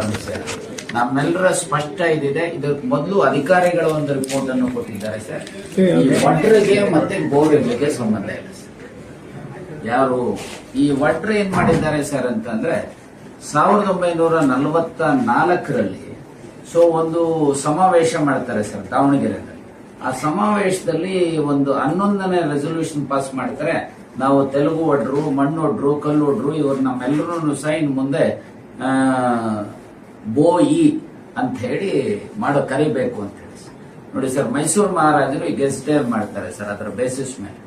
ಸಮಸ್ಯೆ. ನಮ್ಮೆಲ್ಲರ ಸ್ಪಷ್ಟ ಇದಿದೆ. ಇದಕ್ಕೆ ಮೊದಲು ಅಧಿಕಾರಿಗಳು ಒಂದು ರಿಪೋರ್ಟ್ ಅನ್ನು ಕೊಟ್ಟಿದ್ದಾರೆ ಸರ್. ಒಟ್ರಿಗೆ ಮತ್ತೆ ಬೋರ್ವೆಲ್ಗೆ ಸಂಬಂಧ ಇಲ್ಲ ಸರ್. ಯಾರು ಈ ಒಟ್ರೆ ಏನ್ ಮಾಡಿದ್ದಾರೆ ಸರ್ ಅಂತಂದ್ರೆ 1944ರಲ್ಲಿ ಒಂದು ಸಮಾವೇಶ ಮಾಡ್ತಾರೆ ಸರ್ ದಾವಣಗೆರೆಯಲ್ಲಿ. ಆ ಸಮಾವೇಶದಲ್ಲಿ ಒಂದು 11ನೇ ರೆಸೊಲ್ಯೂಷನ್ ಪಾಸ್ ಮಾಡ್ತಾರೆ. ನಾವು ತೆಲುಗು ಒಡ್ರು, ಮಣ್ಣು ಒಡ್ರು, ಕಲ್ಲು ಒಡ್ರು ಇವ್ರು ನಮ್ಮೆಲ್ಲರೂ ಸಹ ಇನ್ ಮುಂದೆ ಬೋಯಿ ಅಂತ ಹೇಳಿ ಕರಿಬೇಕು ಅಂತ ಹೇಳಿ ಸರ್. ನೋಡಿ ಸರ್, ಮೈಸೂರು ಮಹಾರಾಜರು ಈ ಗೆಸ್ಟೇರ್ ಮಾಡ್ತಾರೆ ಸರ್ ಅದರ ಬೇಸಿಸ್ ಮೇಲೆ.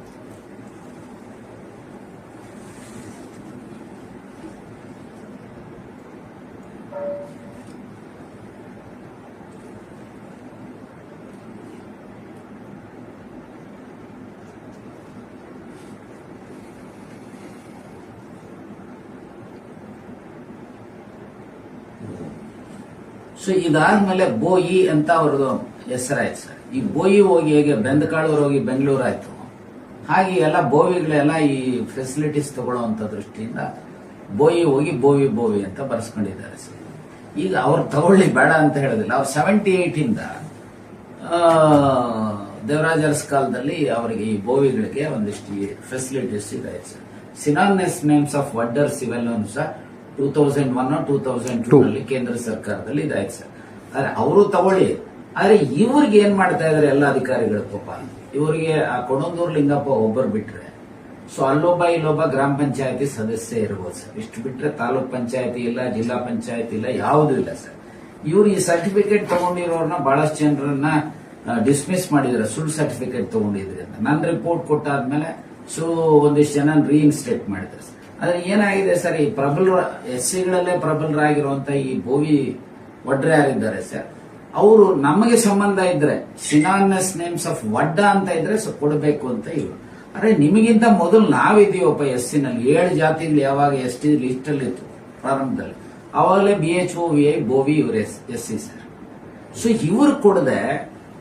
ಸೊ ಇದಾದ್ಮೇಲೆ ಬೋಯಿ ಅಂತ ಅವ್ರದ್ದು ಹೆಸರಾಯ್ತು ಸರ್. ಈ ಬೋಯಿ ಹೋಗಿ ಹೇಗೆ ಬೆಂದಕಾಳೂರು ಹೋಗಿ ಬೆಂಗಳೂರು ಆಯ್ತು, ಹಾಗೆ ಎಲ್ಲ ಬೋವಿಗಳೆಲ್ಲ ಈ ಫೆಸಿಲಿಟೀಸ್ ತಗೊಳ್ಳುವಂತ ದೃಷ್ಟಿಯಿಂದ ಬೋಯಿ ಹೋಗಿ ಬೋವಿ ಅಂತ ಬರ್ಸ್ಕೊಂಡಿದ್ದಾರೆ ಸರ್. ಈಗ ಅವ್ರು ತಗೊಳ್ಳಿ ಬೇಡ ಅಂತ ಹೇಳೋದಿಲ್ಲ. ಅವ್ರು 78 ದೇವರಾಜ ಅರಸ್ ಕಾಲದಲ್ಲಿ ಅವರಿಗೆ ಈ ಬೋವಿಗಳಿಗೆ ಒಂದಿಷ್ಟು ಫೆಸಿಲಿಟೀಸ್ ಇದೆ ಸರ್. ಸಿನಾನಿಮಸ್ ನೇಮ್ಸ್ ಆಫ್ ವಡ್ಡರ್ಸ್ ಇವೆಲ್ಲೂ ಸಹ 2001 2002 ನಲ್ಲಿ ಕೇಂದ್ರ ಸರ್ಕಾರದಲ್ಲಿ ಇದಾಯ್ತು ಸರ್. ಆದ್ರೆ ಅವರು ತಗೊಳ್ಳಿ, ಆದ್ರೆ ಇವ್ರಿಗೆ ಏನ್ ಮಾಡ್ತಾ ಇದಾರೆ ಎಲ್ಲ ಅಧಿಕಾರಿಗಳು ಪಾಪ. ಇವರಿಗೆ ಆ ಕೊಣಂದೂರು ಲಿಂಗಪ್ಪ ಒಬ್ಬರು ಬಿಟ್ರೆ, ಸೊ ಅಲ್ಲೊಬ್ಬ ಇಲ್ಲೊಬ್ಬ ಗ್ರಾಮ ಪಂಚಾಯತಿ ಸದಸ್ಯ ಇರ್ಬೋದು ಸರ್. ಇಷ್ಟು ಬಿಟ್ರೆ ತಾಲೂಕ್ ಪಂಚಾಯತಿ ಇಲ್ಲ, ಜಿಲ್ಲಾ ಪಂಚಾಯತಿ ಇಲ್ಲ, ಯಾವುದೂ ಇಲ್ಲ ಸರ್. ಇವ್ರು ಈ ಸರ್ಟಿಫಿಕೇಟ್ ತಗೊಂಡಿರೋರ್ನ ಬಹಳಷ್ಟು ಜನರನ್ನ ಡಿಸ್ಮಿಸ್ ಮಾಡಿದ್ರೆ, ಸುಳ್ಳು ಸರ್ಟಿಫಿಕೇಟ್ ತಗೊಂಡಿದ್ರಿ ಅಂತ. ನನ್ನ ರಿಪೋರ್ಟ್ ಕೊಟ್ಟಾದ್ಮೇಲೆ ಒಂದಿಷ್ಟು ಜನ ರೀಇನ್ಸ್ಟೇಟ್ ಮಾಡಿದ್ರು ಸರ್. ಆದ್ರೆ ಏನಾಗಿದೆ ಸರ್, ಈ ಎಸ್ಸಿಗಳಲ್ಲೇ ಪ್ರಬಲರಾಗಿರುವಂತ ಈ ಬೋವಿ ಒಡ್ರೆ ಯಾರಿದ್ದಾರೆ ಸರ್, ಅವರು ನಮಗೆ ಸಂಬಂಧ ಇದ್ರೆ ಸಿನಾನಿಮಸ್ ನೇಮ್ಸ್ ಆಫ್ ವಡ್ಡ ಅಂತ ಇದ್ರೆ ಕೊಡಬೇಕು ಅಂತ ಇವರು. ಅರೆ ನಿಮಗಿಂತ ಮೊದಲು ನಾವಿದೀವಪ್ಪ ಎಸ್ಸಿನಲ್ಲಿ. 7 ಜಾತಿಗಳು ಯಾವಾಗ ಎಸ್ ಟಿ ಲಿಸ್ಟ್ ಅಲ್ಲಿ ಇತ್ತು ಪ್ರಾರಂಭದಲ್ಲಿ, ಅವಾಗಲೇ BHO VI ಬೋವಿ ಇವರು ಎಸ್ಸಿ ಸರ್. ಸೊ ಇವ್ರು ಕೊಡದೆ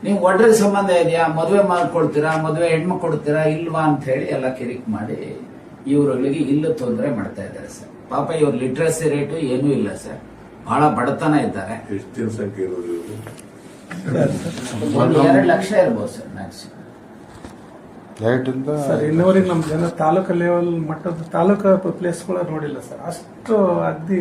ನೀವು ಒಡ್ರೆ ಸಂಬಂಧ ಇದೆಯಾ, ಮದುವೆ ಮಾಡ್ಕೊಡ್ತೀರಾ, ಮದುವೆ ಹೆಣ್ಮಕ್ಳು ಕೊಡ್ತೀರಾ ಇಲ್ವಾ ಅಂತ ಹೇಳಿ ಎಲ್ಲ ಕಿರಿಕ್ ಮಾಡಿ ಇವರುಗಳಿಗೆ ಇಲ್ಲೂ ತೊಂದರೆ ಮಾಡ್ತಾ ಇದ್ದಾರೆ ಸರ್. ಪಾಪ ಇವ್ರ ಲಿಟ್ರಸಿ ರೇಟು ಏನೂ ಇಲ್ಲ ಸರ್, ಬಹಳ ಬಡತನ ಇದ್ದಾರೆ. ಎಷ್ಟು ಸಂಖ್ಯೆ ಇರೋದು? 2 ಲಕ್ಷ ಇರ್ಬೋದು ಸರ್ ಮ್ಯಾಕ್ಸಿಮಮ್. ಸರ್ ಇನ್ನೂವರೆಗೆ ನಮ್ಮ ಜನ ತಾಲೂಕು ಲೆವೆಲ್ ಮಟ್ಟದ ತಾಲೂಕು ಪ್ಲೇಸ್ಗಳ ನೋಡಿಲ್ಲ ಸರ್. ಅಷ್ಟು ಅಗ್ದಿ